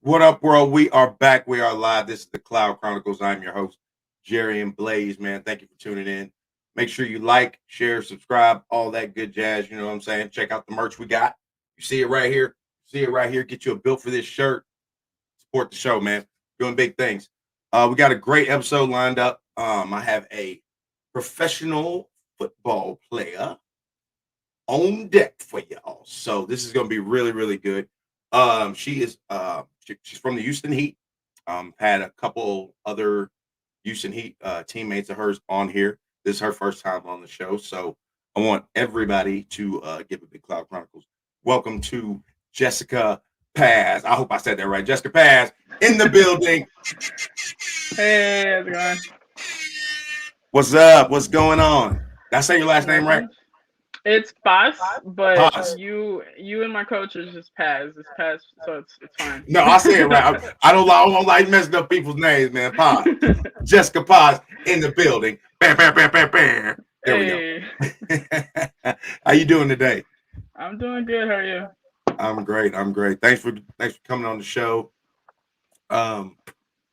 What up, world? We are back. We are live. This is the Cloud Chronicles. I'm your host, Jerry and Blaze, man. Thank you for tuning in. Make sure you like, share, subscribe, all that good jazz. You know what I'm saying? Check out the merch we got. You see it right here. See it right here. Get you a built for this shirt. Support the show, man. Doing big things. We got a great episode lined up. I have a professional football player on deck for y'all. So this is going to be really, really good. She's from the Houston Heat. Had a couple other Houston Heat teammates of hers on here. This is her first time on the show, so I want everybody to give a big Cloud Chronicles welcome to Jessica Paz. I hope I said that right. Jessica Paz in the building. Hey, how's it going? What's up? What's going on? Did I say your last name right? It's Paz, but Paz. you and my coach is just Paz. It's Paz, so it's fine. No, I say it right. I don't like messing up people's names, man. Paz. Jessica Paz in the building. Bam, bam, bam, bam, bam. There we go. How you doing today? I'm doing good. How are you? I'm great. Thanks for coming on the show. Go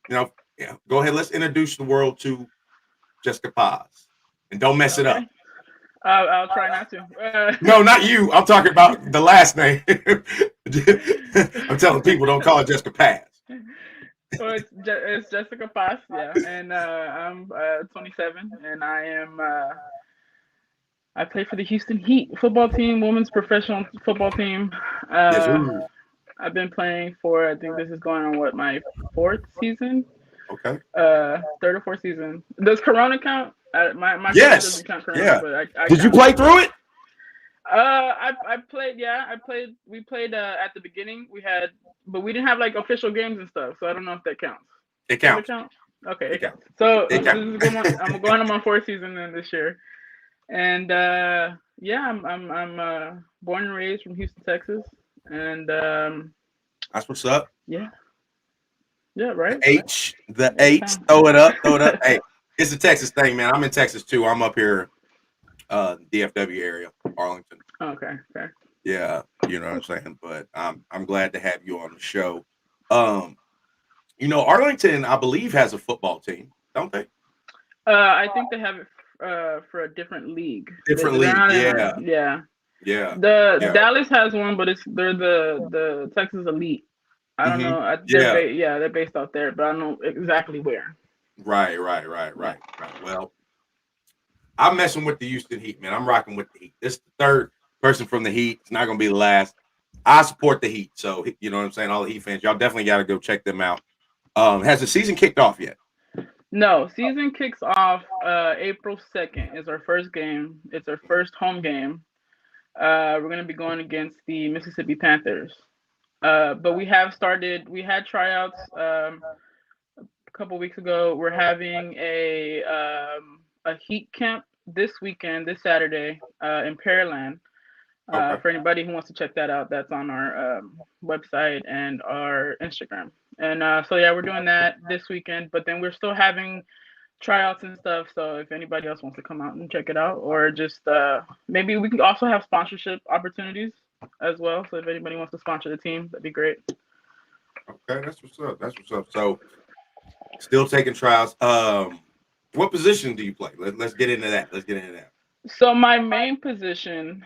ahead. Let's introduce the world to Jessica Paz, and don't mess it up. I'll try not to. No, not you. I'm talking about the last name. I'm telling people don't call it Jessica Paz. Well, it's Jessica Paz, yeah, and I'm 27, and I play for the Houston Heat football team, women's professional football team. I've been playing for, I think this is going on my fourth season. Okay. Third or fourth season. Does Corona count? My yes. Doesn't count Corona, yeah. But I Did you play through it? I played. Yeah, I played. We played at the beginning. But we didn't have like official games and stuff. So I don't know if that counts. It counts. Does it count? Okay, it counts. So this is good one. I'm going on my fourth season this year, and I'm born and raised from Houston, Texas, and that's what's up. Yeah. Yeah, right. The H. Throw it up. Hey, it's a Texas thing, man. I'm in Texas too. I'm up here, DFW area, Arlington. Okay. Yeah, you know what I'm saying. But I'm glad to have you on the show. Arlington, I believe, has a football team, don't they? I think they have it for a different league. Yeah. Dallas has one, but they're the Texas Elite. I don't know. They're based out there, but I don't know exactly where. Right. Well, I'm messing with the Houston Heat, man. I'm rocking with the Heat. This is the third person from the Heat. It's not going to be the last. I support the Heat, so you know what I'm saying. All the Heat fans, y'all definitely got to go check them out. Has the season kicked off yet? No, season kicks off April 2nd. Is our first game. It's our first home game. We're going to be going against the Mississippi Panthers. But we have started. We had tryouts a couple weeks ago. We're having a Heat camp this weekend, this Saturday, in Pearland. For anybody who wants to check that out, that's on our website and our Instagram. And we're doing that this weekend. But then we're still having tryouts and stuff. So if anybody else wants to come out and check it out, or just maybe we can also have sponsorship opportunities as well. So if anybody wants to sponsor the team, that'd be great. Okay, that's what's up. So still taking trials. What position do you play? Let's get into that. So my main position,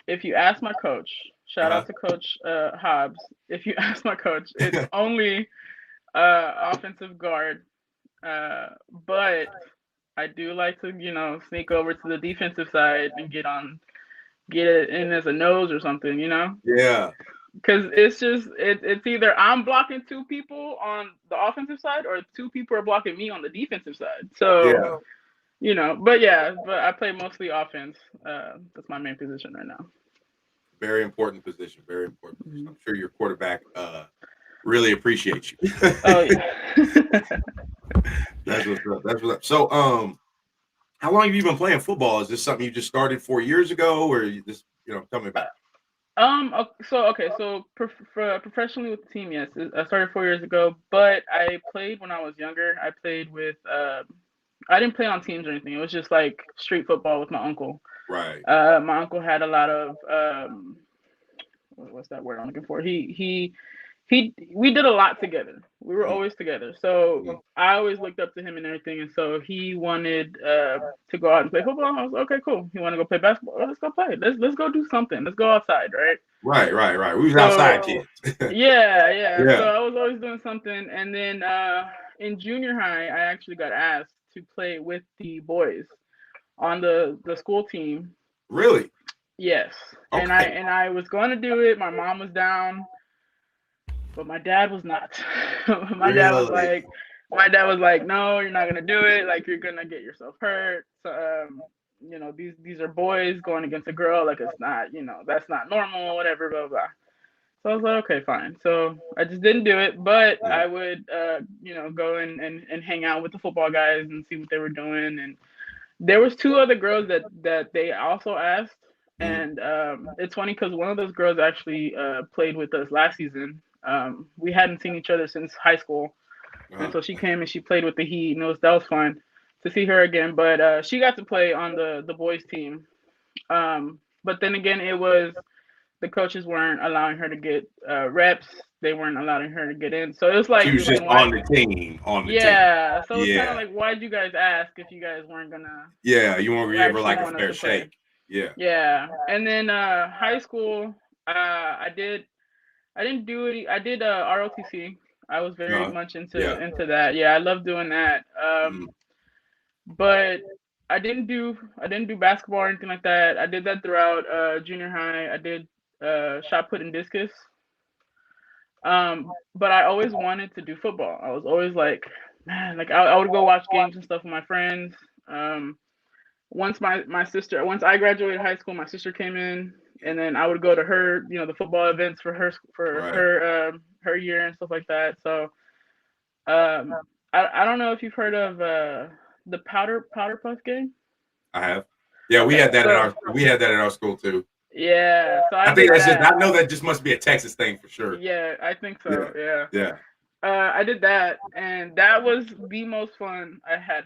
if you ask my coach, shout out to Coach Hobbs. If you ask my coach, it's only offensive guard. But I do like to, sneak over to the defensive side and get it in as a nose or something, Yeah. Because it's either I'm blocking two people on the offensive side or two people are blocking me on the defensive side. So, but I play mostly offense. That's my main position right now. Very important position. Mm-hmm. I'm sure your quarterback really appreciates you. Oh yeah. That's what's up. So, how long have you been playing football? Is this something you just started 4 years ago, or you just, tell me about it? So professionally with the team, yes, I started 4 years ago, but I played when I was younger. I played with, I didn't play on teams or anything. It was just like street football with my uncle. Right. My uncle had a lot of, what's that word I'm looking for? He we did a lot together. We were Mm, always together. So mm. I always looked up to him and everything. And so he wanted to go out and play football. I was like, okay, cool. He want to go play basketball. Well, let's go play. Let's go do something. Let's go outside, right? Right. We was outside So kids. yeah. So Yeah. I was always doing something. And then in junior high, I actually got asked to play with the boys on the school team. Really? Yes. And I Okay. and I was going to do it. My mom was down. But my dad was not. my dad was Really? like, my dad was like, no, you're not gonna do it. Like you're gonna get yourself hurt. So, these are boys going against a girl. Like it's not, that's not normal. Whatever, blah blah. So I was like, okay, fine. So I just didn't do it, but Yeah. I would, go and hang out with the football guys and see what they were doing. And there was two other girls that they also asked, Mhm. and it's funny because one of those girls actually played with us last season. We hadn't seen each other since high school, and Uh-huh. so she came and she played with the Heat, and that was fun to see her again. But she got to play on the boys team. But then again, it was the coaches weren't allowing her to get reps. They weren't allowing her to get in. So it was She like, was just why? on the team. On the team. Yeah. So it's kind of Yeah. like, why'd you guys ask if you guys weren't gonna Yeah. You want to give her actually like a want us fair to play? shake. Yeah. Yeah. And then high school, I didn't do it. I did ROTC. I was very Uh-huh. much Yeah. into that. Yeah, I love doing that. Mhm. But I didn't do basketball or anything like that. I did that throughout junior high. I did shot put and discus. But I always wanted to do football. I was always like, man, like I would go watch games and stuff with my friends. Um, once I graduated high school, my sister came in, and then I would go to her, the football events for Right. her year and stuff like that. So I don't know if you've heard of the powder puff game. I have. Yeah, Okay, so we had that in our school too. yeah, so I I think did that's just that. I know that just must be a Texas thing for sure. Yeah, I think Yeah. so. Yeah. Yeah. I did that, and that was the most fun I had.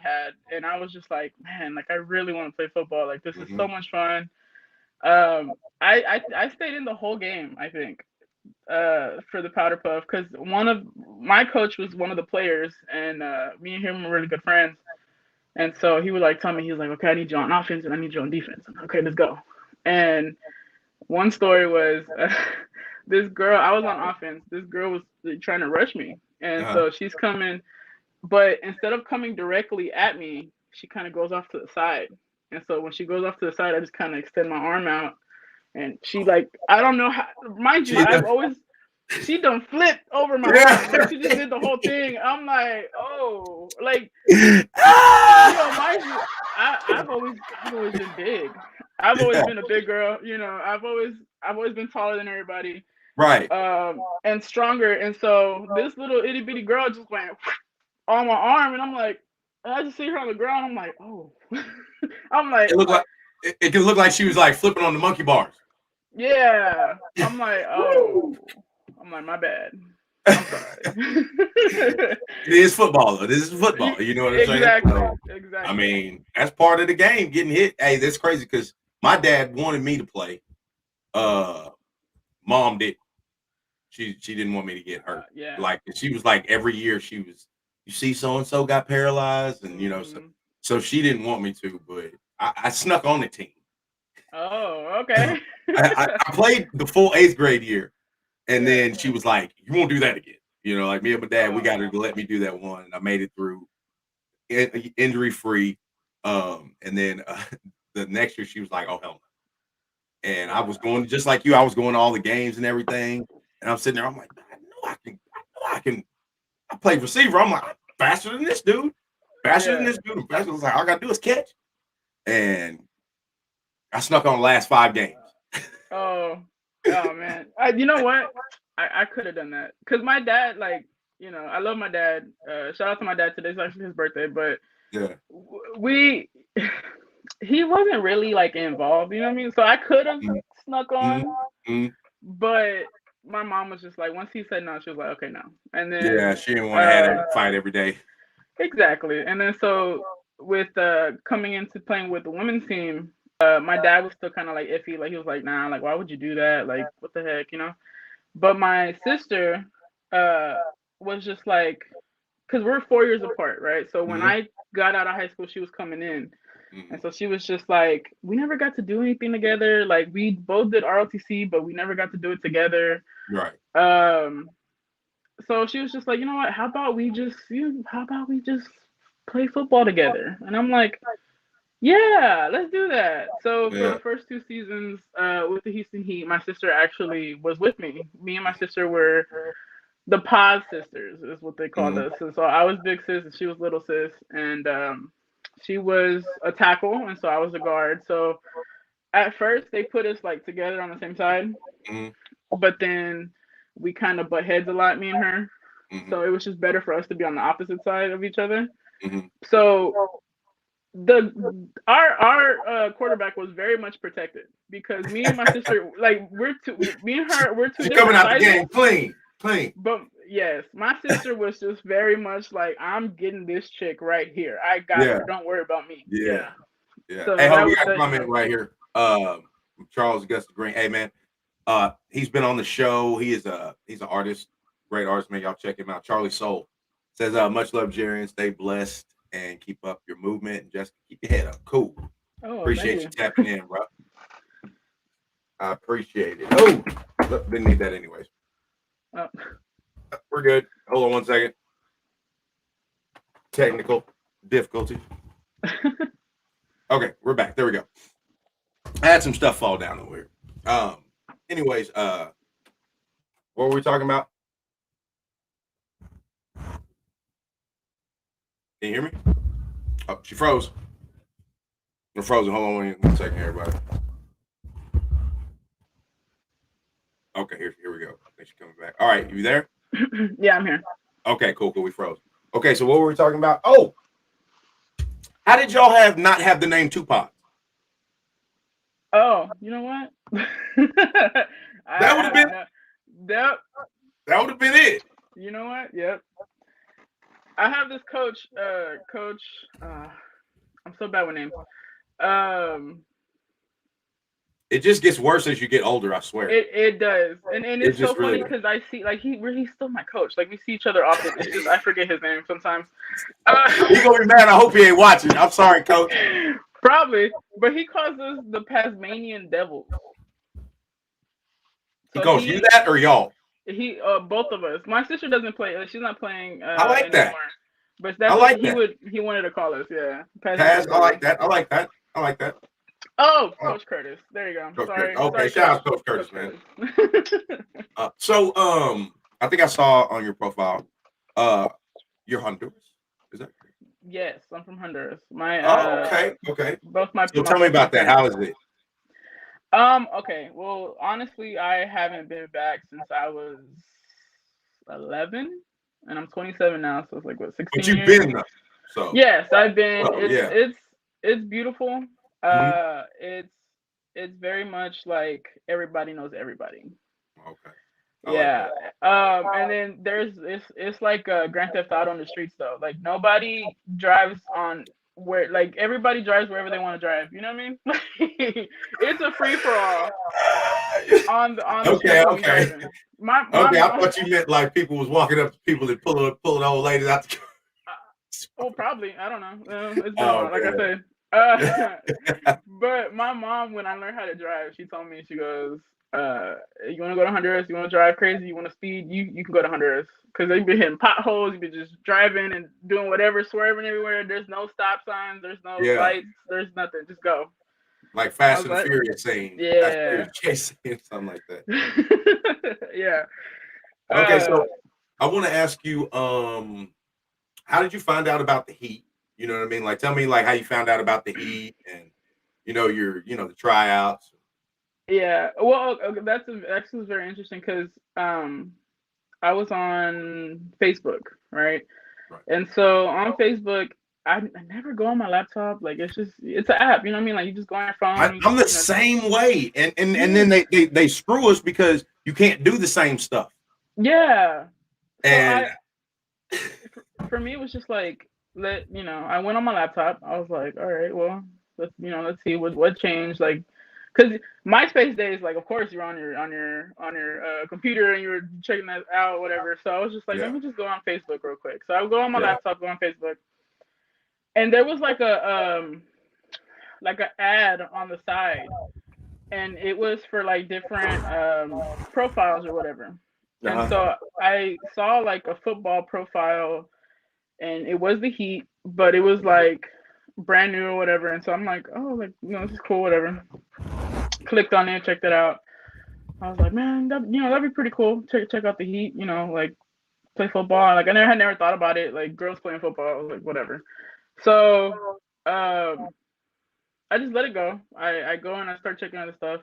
And I was just like, man, like I really want to play football. Like this is Hmm. so much fun. I stayed in the whole game. I think for the powder puff because one of my coach was one of the players, and me and him were really good friends. And so he would like tell me, he was like, okay, I need you on offense and I need you on defense. I'm like, okay, let's go. And one story was this girl, I was on offense. This girl was trying to rush me. And Uh-huh. so she's coming, but instead of coming directly at me, she kind of goes off to the side. And so when she goes off to the side, I just kind of extend my arm out. And she like, I don't know how, mind you, She I've always, she done flipped over my arm. Like yeah. she just did the whole thing. I'm like, oh, like mind you, I've always been big. I've always Yeah. been a big girl. I've always been taller than everybody, Right. and stronger. And so this little itty bitty girl just went on my arm, and I'm like, and I just see her on the ground. I'm like, oh, I'm like, It looked like it could look like she was like flipping on the monkey bars. yeah. I'm like, Woo! oh, I'm like, my bad. I'm sorry. It is football though. This is football. You know what I'm saying? Exactly, So, I exactly. mean, that's part of the game. Getting hit. Hey, that's crazy because my dad wanted me to play. Uh, Mom did. She didn't want me to get hurt. Yeah. Like she was like every year she was. You see, so and so got paralyzed, and Hmm. so she didn't want me to, but I snuck on the team. Oh, okay. I played the full eighth grade year, and Yeah. then she was like, "You won't do that again." Like me and my dad, we got her Oh. to let me do that one, and I made it through injury free. And then the next year, she was like, "Oh hell no!" And I was Yeah. going just like you. I was going to all the games and everything, and I'm sitting there. I'm like, "I know I can. I know I can. I played receiver. I'm like I'm faster than this dude. Faster than Yeah. this dude. I'm faster. I was like, all I gotta do is catch." And I snuck on the last 5 games. Oh. Oh man. You know what? I could have done that because my dad, like, I love my dad. Shout out to my dad. Today's actually his birthday, but Yeah. we he wasn't really like involved. You know what I mean? So I could have snuck Mm-hmm. on, Mm-hmm. but my mom was just like, once he said no, she was like, okay, no. And Yeah, then she didn't want to have that uh, fight every day. exactly. And then so with coming into playing with the women's team, my dad was still kind of like iffy. Like he was like, nah, like why would you do that? Like what the heck, But my sister, was just like, because we're 4 years apart, right? So when Mhm. I got out of high school, she was coming in. Mhm. And so she was just like, we never got to do anything together. Like we both did ROTC, but we never got to do it together. Right. So she was just like, you know what? How about we just play football together? And I'm like, yeah, let's do that. So for Yeah. the first 2 seasons, with the Houston Heat, my sister actually was with me. Me and my sister were the Paz sisters, is what they called Mhm. us. And so I was big sis, and she was little sis, and she was a tackle, and so I was a guard. So at first they put us like together on the same side, Mhm. but then we kind of butt heads a lot, me and her. Mhm. So it was just better for us to be on the opposite side of each other. Mhm. So the our quarterback was very much protected because me and my sister, like me and her, we're two She's coming different out the sizes. game clean. But yes, my sister was just very much like, I'm getting this chick right here. I got Yeah. her. Don't worry about me. Yeah. Yeah. So Hey, hold on, that we was got a the comment right here. From Charles Augusta Green. Hey man, he's been on the show. He's an artist, great artist, man. Y'all check him out. Charlie Soul says, much love, Jerry, and stay blessed and keep up your movement and just keep your head up. Cool. Oh, Appreciate thank you tapping in, bro. I appreciate it. Oh, look, didn't need that anyways. you. We're good. Hold on one second. Technical difficulty. Okay, we're back. There we go. I had some stuff fall down over here. Anyways, what were we talking about? Can you hear me? Oh, she froze. We're frozen. Hold on one second, everybody. Okay, here we go. I think she's coming back. All right, you there? Yeah, I'm here. Okay, cool. We froze. Okay, so what were we talking about? Oh, how did y'all not have the name Tupac? Oh, you know what? That would have been Yep. that would have been it. You know what? Yep. I have this coach. I'm so bad with names. Um, It just gets worse as you get older. I swear. it does, and It it's so just really funny does. because I see like he's still my coach. Like we see each other often. It's just I forget his name sometimes. He gonna be mad. I hope he ain't watching. I'm sorry, coach. Probably, but he calls us the Tasmanian Devils. He So calls you that or y'all? he both of us. My sister doesn't play. She's not playing I like anymore. that. But I that's what like that. he wanted to call us. Yeah, Paz, Tasmanian I like Devils. that. I like that. I like that. Oh, Oh, Coach Curtis. There you go. Coach Curtis. Sorry, Okay, sorry, shout Coach. out Coach Curtis, Coach man. Curtis. I think I saw on your profile, you're Honduras. Is that correct? Yes, I'm from Honduras. My Oh, okay. both So tell me both my about that. How parents. is it? Okay. Well, honestly, I haven't been back since I was 11, and I'm 27 now, so it's like what, But 16 you've years. been though. So, Yes, I've been. oh yeah. It's beautiful. Mhm. It's very much like everybody knows everybody. Okay. I like Yeah. that. And then it's like Grand Theft Auto on the streets though. Like nobody drives on where like everybody drives wherever they want to drive. You know what I mean? It's a free for all on the streets when we Okay. driving. My Okay. I mom. thought you meant like people was walking up to people and pulling old ladies out the car. Well, probably. I don't know. It's been a Oh while, like I man. said. But my mom, when I learned how to drive, she told me, she goes, you want to go to Honduras? You want to drive crazy? You want to speed? You can go to Honduras. Because they've been hitting potholes. You've been just driving and doing whatever, swerving everywhere. There's no stop signs. There's no Yeah. lights. There's nothing. Just go. Like I Fast was and the like, Furious scene. Fast and yeah. Furious chase scene, something like that. Yeah. Okay, so I want to ask you, how did you find out about the Heat? You know what I mean? Like, tell me, like, how you found out about the Heat and the tryouts. Yeah. Well, okay, that's actually very interesting because I was on Facebook, right? Right. And so on Facebook, I never go on my laptop. Like it's an app, you know what I mean? Like you just go on your phone. I'm the same way, and Yeah. then they screw us because you can't do the same stuff. Yeah. So And for me, it was just like I went on my laptop. I was like, all right, well, let's see what changed. Like because MySpace days, like, of course, you're on your computer and you're checking that out, whatever. So I was just like, let Yeah. me just go on Facebook real quick. So I would go on my Yeah. laptop, go on Facebook, and there was like a ad on the side, and it was for like different profiles or whatever. And Uh-huh. so I saw like a football profile, and it was the Heat, but it was like brand new or whatever. And so I'm like, oh, like, this is cool, whatever. Clicked on it, checked it out. I was like, man, that'd be pretty cool. Check out the Heat, like play football. Like, I had never thought about it, like girls playing football. I was like, whatever. So I just let it go. I go and I start checking out the stuff.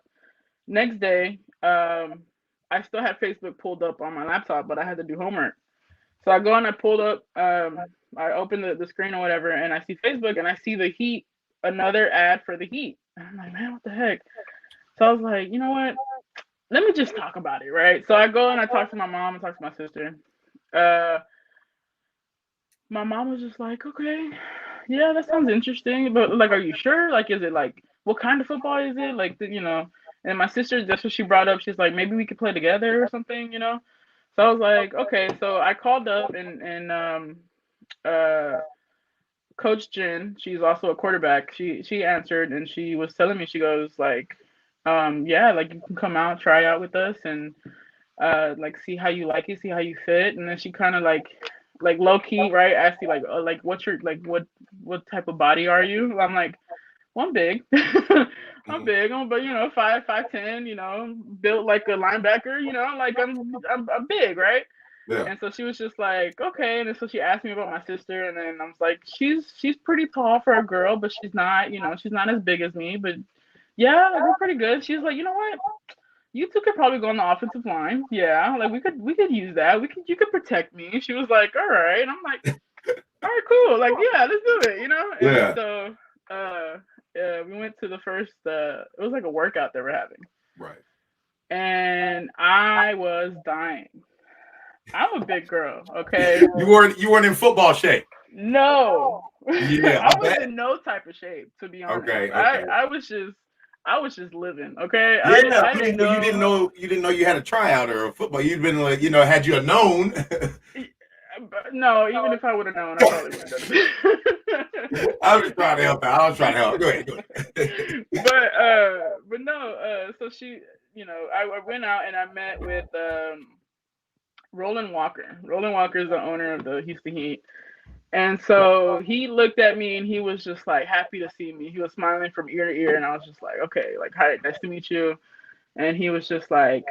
Next day, I still had Facebook pulled up on my laptop, but I had to do homework. So I go and I pulled up, I open the screen or whatever, and I see Facebook and I see the Heat, another ad for the Heat. And I'm like, man, what the heck? So I was like, you know what? Let me just talk about it, right? So I go and I talk to my mom and talk to my sister. Uh, my mom was just like, okay, yeah, that sounds interesting, but like, are you sure? Like, is it like, what kind of football is it? Like, And my sister, that's what she brought up. She's like, maybe we could play together or something. So I was like, okay. So I called up and uh Coach Jen, she's also a quarterback. She answered and she was telling me, she goes like, yeah, like you can come out, try out with us and like see how you like it, see how you fit. And then she kind of like low key, right, asked you like what's your like what type of body are you? I'm like, well, I'm big. I'm Mm-hmm. big. But 5'10", built like a linebacker, like I'm big, right? Yeah. And so she was just like, okay. And then so she asked me about my sister, and then I was like, she's pretty tall for a girl, but she's not, she's not as big as me, but yeah, like we're pretty good. She's like, you know what? You two could probably go on the offensive line. Yeah, like we could use that. You could protect me. She was like, all right. And I'm like, all right, cool. Like, yeah, let's do it. And Yeah. so we went to the first. It was like a workout that we're having, Right. and I was dying. I'm a big girl, okay? You weren't in football shape. No, Yeah, I I was bet. in no type of shape, to be honest. Okay. I Okay. I was just I was just living, okay? I didn't Yeah. I I didn't mean, well, you didn't know. know you had a tryout or a football. You'd been like, had you known. No, even if I would have known, I probably wouldn't have done it. I was trying to help out. I was trying to help. Go ahead. Go ahead. But no, so she, I went out and I met with Roland Walker. Roland Walker is the owner of the Houston Heat. And so he looked at me and he was just like happy to see me. He was smiling from ear to ear, and I was just like, okay, like, hi, nice to meet you. And he was just like,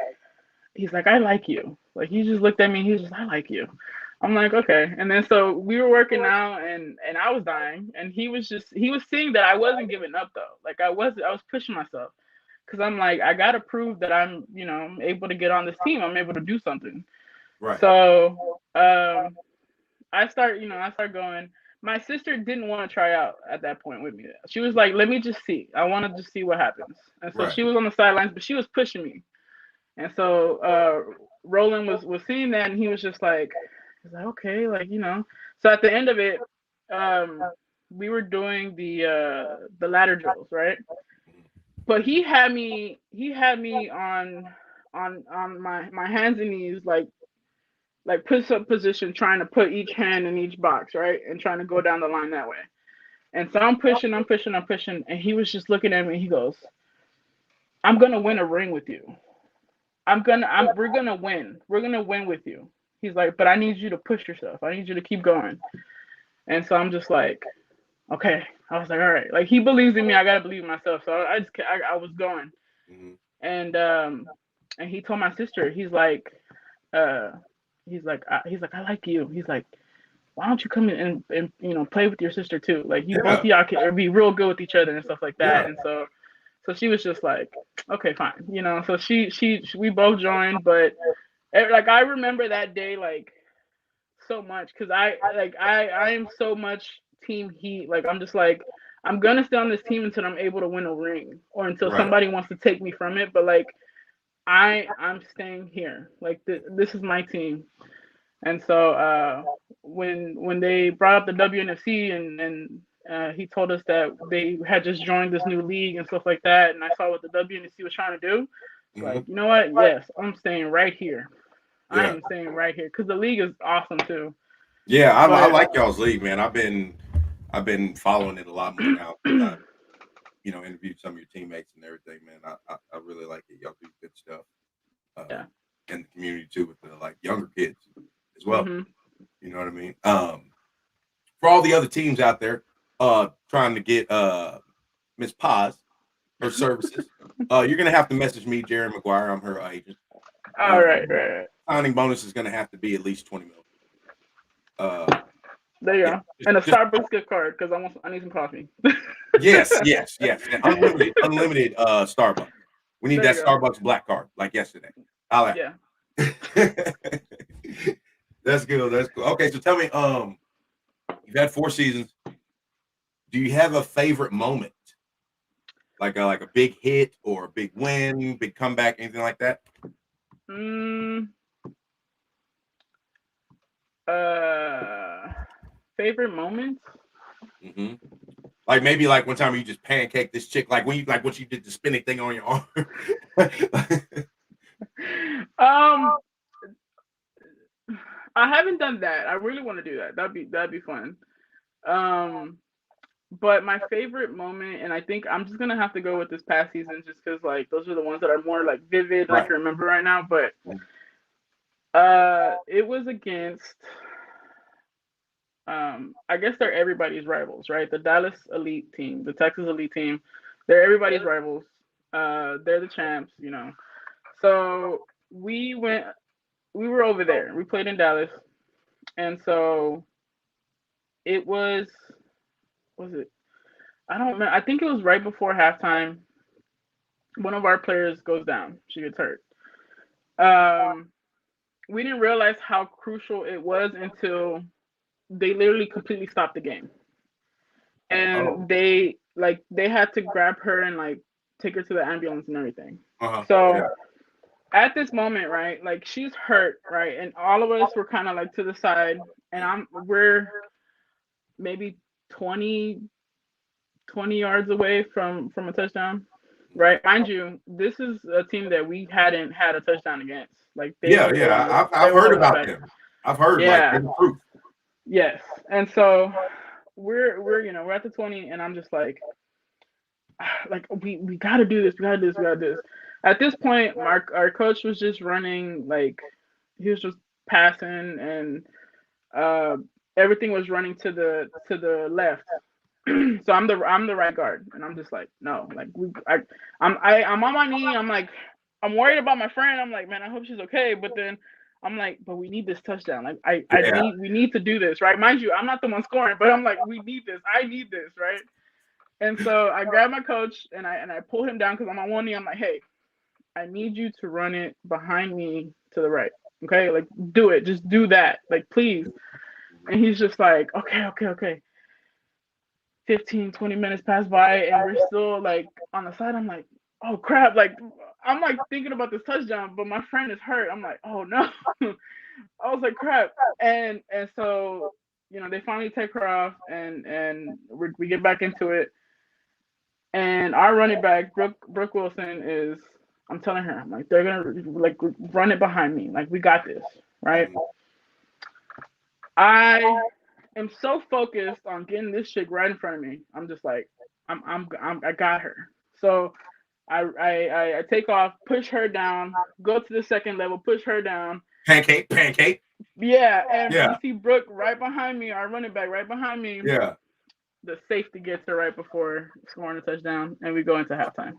he's like, I like you. Like, he just looked at me and he was just, I like you. I'm like, okay. And then so we were working out and I was dying, and he was seeing that I wasn't giving up though. Like, I was pushing myself because I'm like, I gotta prove that I'm, able to get on this team. I'm able to do something. Right. So I start going. My sister didn't want to try out at that point with me. She was like, let me just see. I want to just see what happens. And so Right. she was on the sidelines, but she was pushing me. And so Roland was seeing that, and he was just like, he's like, okay, like. So at the end of it, we were doing the ladder drills, right? But he had me on my hands and knees, like push up position, trying to put each hand in each box, right? And trying to go down the line that way. And so I'm pushing, and he was just looking at me. He goes, I'm gonna win a ring with you. We're gonna win. We're gonna win with you. He's like, but I need you to push yourself. I need you to keep going. And so I'm just like, okay. I was like, all right. Like, he believes in me. I gotta believe in myself. So I was going. Mm-hmm. And he told my sister, uh, I like you. He's like, why don't you come in and play with your sister too? Like, you both of Yeah. y'all can be real good with each other and stuff like that. Yeah. And so she was just like, okay, fine. So we both joined, but like, I remember that day like so much because I am so much team Heat. Like, I'm just like, I'm gonna stay on this team until I'm able to win a ring or until Right. somebody wants to take me from it. But like, I'm staying here. Like, this is my team. And so when they brought up the WNFC he told us that they had just joined this new league and stuff like that. And I saw what the WNC was trying to do. It's like, you know what? Yes, I'm staying right here. I Yeah. am staying right here because the league is awesome too. Yeah, I But like y'all's league, man. I've been following it a lot more now since I, interviewed some of your teammates and everything, man. I really like it. Y'all do good stuff. yeah. In the community too with the like younger kids as well. Hmm. You know what I mean? For all the other teams out there, trying to get Miss Paz her services, you're gonna have to message me, Jerry McGuire. I'm her agent. All right. Signing bonus is gonna have to be at least 20 million. There you Yeah, go. And a Starbucks gift card because I need some coffee. yes. And unlimited Starbucks. We need There that you go. Starbucks black card like yesterday. I'll Yeah. That's good. That's cool. Okay, so tell me, you've had 4 seasons. Do you have a favorite moment? Like a big hit or a big win, big comeback, anything like that? Favorite moments? Mm-hmm. Like maybe like one time you just pancaked this chick, like when you did the spinning thing on your arm. I haven't done that. I really want to do that. That'd be fun. But my favorite moment, and I think I'm just gonna have to go with this past season, just because like those are the ones that are more like vivid and I can remember right now. But it was against, I guess they're everybody's rivals, right? The Dallas Elite team, the Texas Elite team, they're everybody's rivals. They're the champs, you know. So we were over there. We played in Dallas, and so it was it? I don't remember. I think it was right before halftime. One of our players goes down. She gets hurt. We didn't realize how crucial it was until they literally completely stopped the game, and they had to grab her and like take her to the ambulance and everything. So at this moment, right, like she's hurt, right, and all of us were kind of like to the side, and we're maybe 20 yards away from a touchdown, right? Mind you, this is a team that we hadn't had a touchdown against. Like they were I've heard about them. I've heard like they're the truth. Yes, and so we're we're at the 20, and I'm just like we got to do this. We got to do this. We got to do this. At this point, our coach was just running like he was just passing, and everything was running to the left. So I'm the right guard, and I'm just like no, like I'm on my knee. I'm like I'm worried about my friend. I'm like man, I hope she's okay. But then I'm like, but we need this touchdown. Like we need to do this, right? Mind you, I'm not the one scoring, but I'm like we need this. I need this, right? And so I grab my coach and I pull him down because I'm on one knee. I'm like, hey, I need you to run it behind me to the right. Okay, like do it. Just do that. Like please. And he's just like, okay. 15, 20 minutes pass by and we're still like on the side. I'm like, oh crap. Like I'm like thinking about this touchdown, but my friend is hurt. I'm like, oh no. I was like, crap. And so, they finally take her off and we get back into it. And our running back, Brooke Wilson, is I'm telling her, I'm like, they're gonna like run it behind me. Like we got this, right? I am so focused on getting this chick right in front of me. I'm just like, I got her. So I take off, push her down, go to the second level, push her down. Pancake. Yeah, and we see Brooke right behind me, our running back right behind me. Yeah. The safety gets her right before scoring a touchdown, and we go into halftime.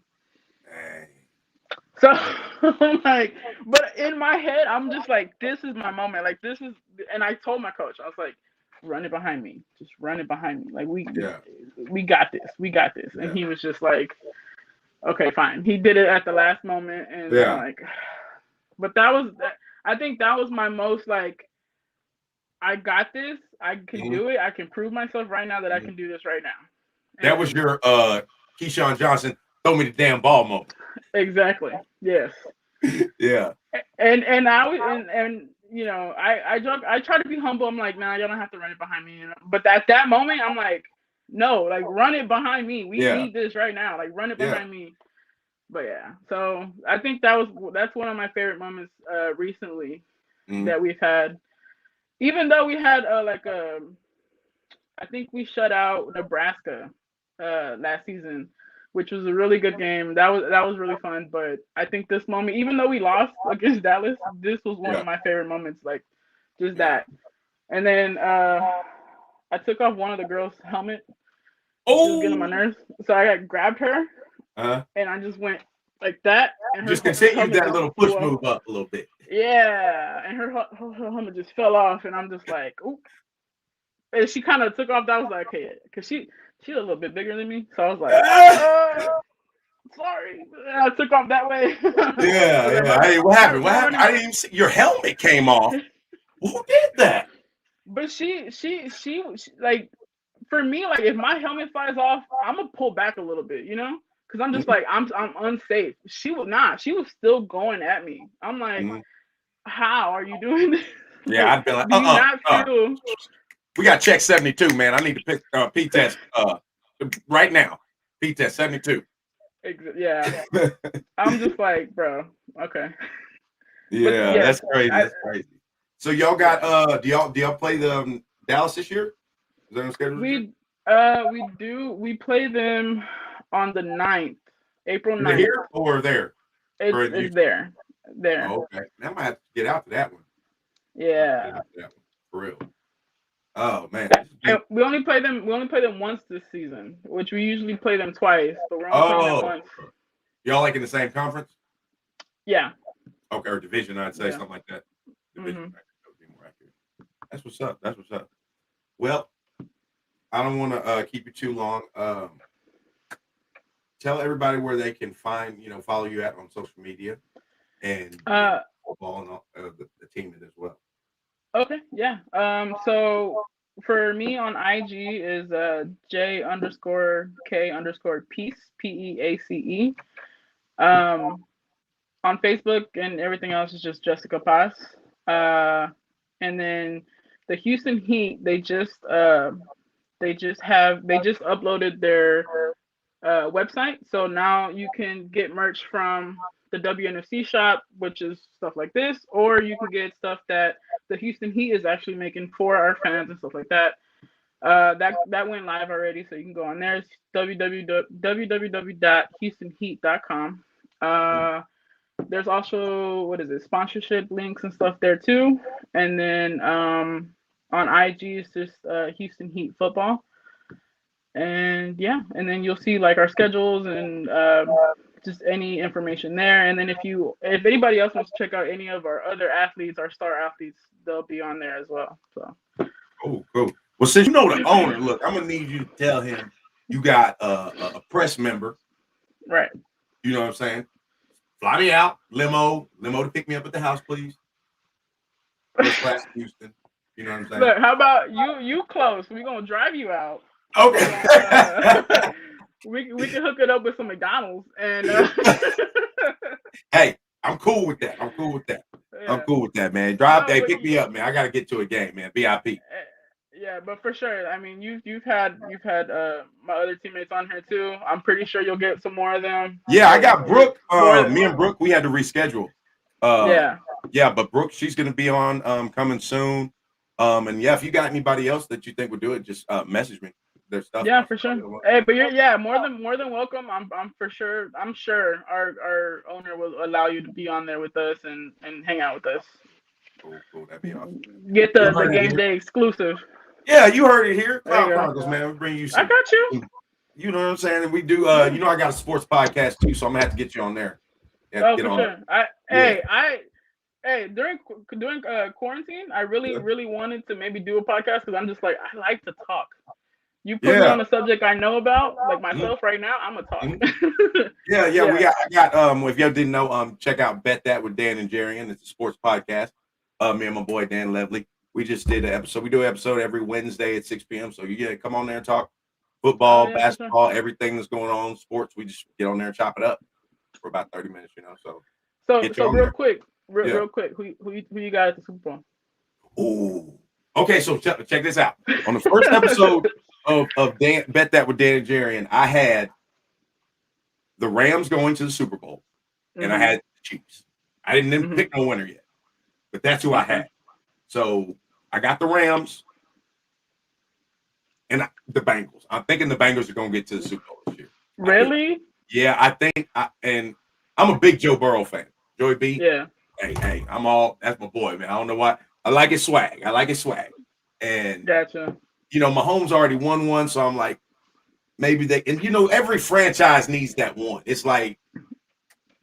Dang. So I'm like, but in my head, I'm just like, this is my moment. Like this is, and I told my coach, I was like, run it behind me, just run it behind me. Like we got this, Yeah. And he was just like, okay, fine. He did it at the last moment, and I'm like, but I think that was my most like, I got this. I can do it. I can prove myself right now that I can do this right now. That was your Keyshawn Johnson throw me the damn ball moment. Exactly. Yes. Yeah. And I joke. I try to be humble. I'm like, nah, y'all don't have to run it behind me. But at that moment, I'm like, No, like run it behind me. We Yeah. need this right now. Like run it Yeah. behind me. But yeah, so I think that's one of my favorite moments recently that we've had. Even though we had I think we shut out Nebraska last season, which was a really good game. That was really fun. But I think this moment, even though we lost against Dallas, this was one of my favorite moments. Like just that. And then I took off one of the girls' helmet. She was getting on my nerves, so I grabbed her and I just went like that, and her Just continued that just little flew push off. move up a little bit. Yeah, and her helmet just fell off, and I'm just like, oop. And she kind of took off. That was like, okay, because she's a little bit bigger than me, so I was like, sorry, and I took off that way. Yeah. Hey, what happened? What happened? I didn't even see your helmet came off. Who did that? But she like, for me, like if my helmet flies off, I'm gonna pull back a little bit, because I'm just like I'm unsafe. She was not. She was still going at me. I'm like, how are you doing this? Yeah, Like, I'd be like, do you not feel? We got check 72, man. I need to pick P-test right now. P-test 72. Yeah, I'm just like, bro. Okay. Yeah, that's crazy. That's crazy. So y'all got do y'all play the Dallas this year? Is that on schedule? We do. We play them on the 9th, April 9th. Here or there? It's there. Oh, okay. I might have to get out to that one. Yeah. For real. Oh man. We only play them once this season, which we usually play them twice, but we're only playing them once. Y'all like in the same conference? Yeah. Okay, or division, I'd say something like that. Division, that would be more accurate. That's what's up. That's what's up. Well, I don't want to keep you too long. Tell everybody where they can find, follow you at on social media, and football and all, the team as well. Okay, yeah. So for me on IG is J_K_Peace, PEACE. On Facebook and everything else is just Jessica Paz. And then the Houston Heat, they just uploaded their website, so now you can get merch from the WNFC shop, which is stuff like this, or you can get stuff that the Houston Heat is actually making for our fans and stuff like that. That went live already, so you can go on there. It's www.houstonheat.com. There's also sponsorship links and stuff there too, and then on IG it's just Houston Heat football, and and then you'll see like our schedules and just any information there. And then if anybody else wants to check out any of our other athletes, our star athletes, they'll be on there as well. So cool. Well, since you know the owner, look, I'm gonna need you to tell him you got a press member, right? You know what I'm saying? Fly me out, limo to pick me up at the house, please. First class Houston. You know what I'm saying? Look, how about you close? We're gonna drive you out. Okay. We can hook it up with some McDonald's and Hey, I'm cool with that. I'm cool with that, man. Drive day, pick me up, man. I gotta get to a game, man. VIP. Yeah, but for sure. I mean, you've had my other teammates on here too. I'm pretty sure you'll get some more of them. Yeah, I got Brooke. Me and Brooke, we had to reschedule. Yeah, but Brooke, she's gonna be on coming soon. And yeah, if you got anybody else that you think would do it, just message me. Their stuff. Yeah, for sure. Hey, but you're more than welcome. I'm sure our owner will allow you to be on there with us and hang out with us. Cool. That'd be awesome. Get the game day exclusive. Yeah, you heard it here. Cloud Chronicles, man. We bring you some. I got you. You know what I'm saying? And we do. I got a sports podcast too, so I'm gonna have to get you on there. For sure. During quarantine, I really wanted to maybe do a podcast because I'm just like I like to talk. You put me on a subject I know about, like myself right now, I'm gonna talk. Yeah. I got if y'all didn't know, check out Bet That with Dan and Jerry, and it's a sports podcast. Me and my boy Dan Levely. We just did an episode. We do an episode every Wednesday at 6 p.m. So come on there and talk football, basketball, everything that's going on in sports. We just get on there and chop it up for about 30 minutes, So real quick, who you got at the Super Bowl? Ooh. Okay, so check this out. On the first episode, of Dan, bet that with Dan and Jerry, and I had the Rams going to the Super Bowl, and I had the Chiefs. I didn't even pick no winner yet, but that's who I had. So I got the Rams and the Bengals. I'm thinking the Bengals are going to get to the Super Bowl this year. Really? Yeah, I think. And I'm a big Joe Burrow fan. Joey B. Yeah. Hey, I'm all. That's my boy, man. I don't know why. I like his swag. And Gotcha. Mahomes already won one, so I'm like, maybe they. And every franchise needs that one. It's like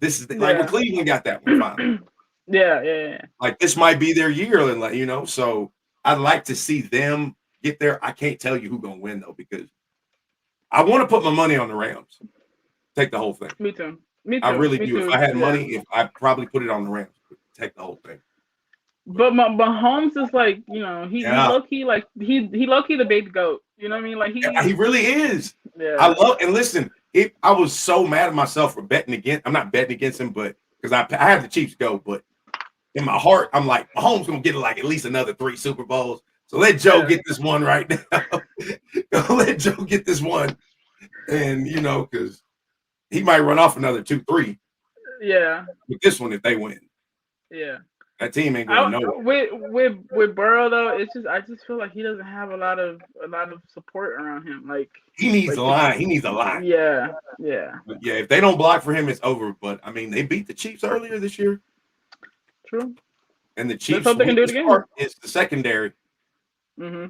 this is like when Cleveland got that one finally. Yeah. Like this might be their year, and so I'd like to see them get there. I can't tell you who's gonna win though, because I want to put my money on the Rams. Take the whole thing. Me too. I really do. If I had money, I'd probably put it on the Rams. Take the whole thing. But Mahomes is like, he low key like he low key the big goat. You know what I mean? Like he really is. Yeah. I love and listen. I was so mad at myself for betting against. I'm not betting against him, but because I have the Chiefs go, but in my heart, I'm like, Mahomes gonna get like at least another 3 Super Bowls. So let Joe get this one right now. Let Joe get this one, and because he might run off another 2, 3. Yeah. With this one, if they win. Yeah. That team ain't going nowhere. With Burrow though, I just feel like he doesn't have a lot of support around him. Like he needs a line. He needs a line. Yeah. But yeah, if they don't block for him, it's over. But I mean, they beat the Chiefs earlier this year. True. And the Chiefs they can do it again. Is the secondary. Mm-hmm.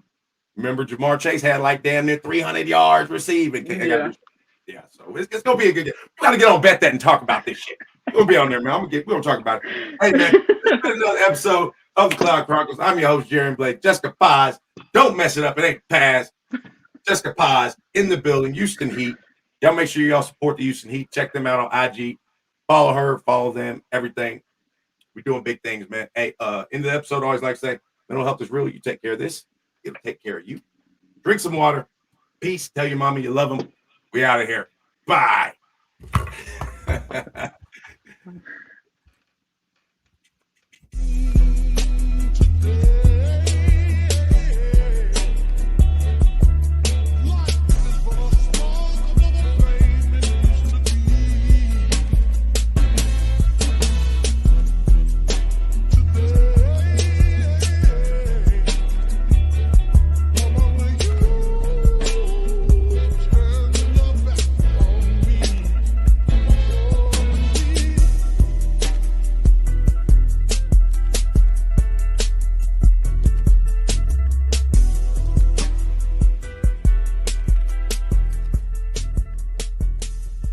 Remember, Jamar Chase had like damn near 300 yards receiving. Yeah. So it's gonna be a good game. We gotta get on Bet That and talk about this shit. We'll be on there, man. We're gonna talk about it. Hey man, it's been another episode of the Cloud Chronicles. I'm your host, Jerry Blake. Jessica Paz. Don't mess it up. It ain't Paz. Jessica Paz in the building. Houston Heat. Y'all make sure y'all support the Houston Heat. Check them out on IG. Follow her, follow them, everything. We're doing big things, man. Hey, end of the episode, I always like to say, mental health is real. You take care of this, it'll take care of you. Drink some water. Peace. Tell your mama you love them. We out of here. Bye.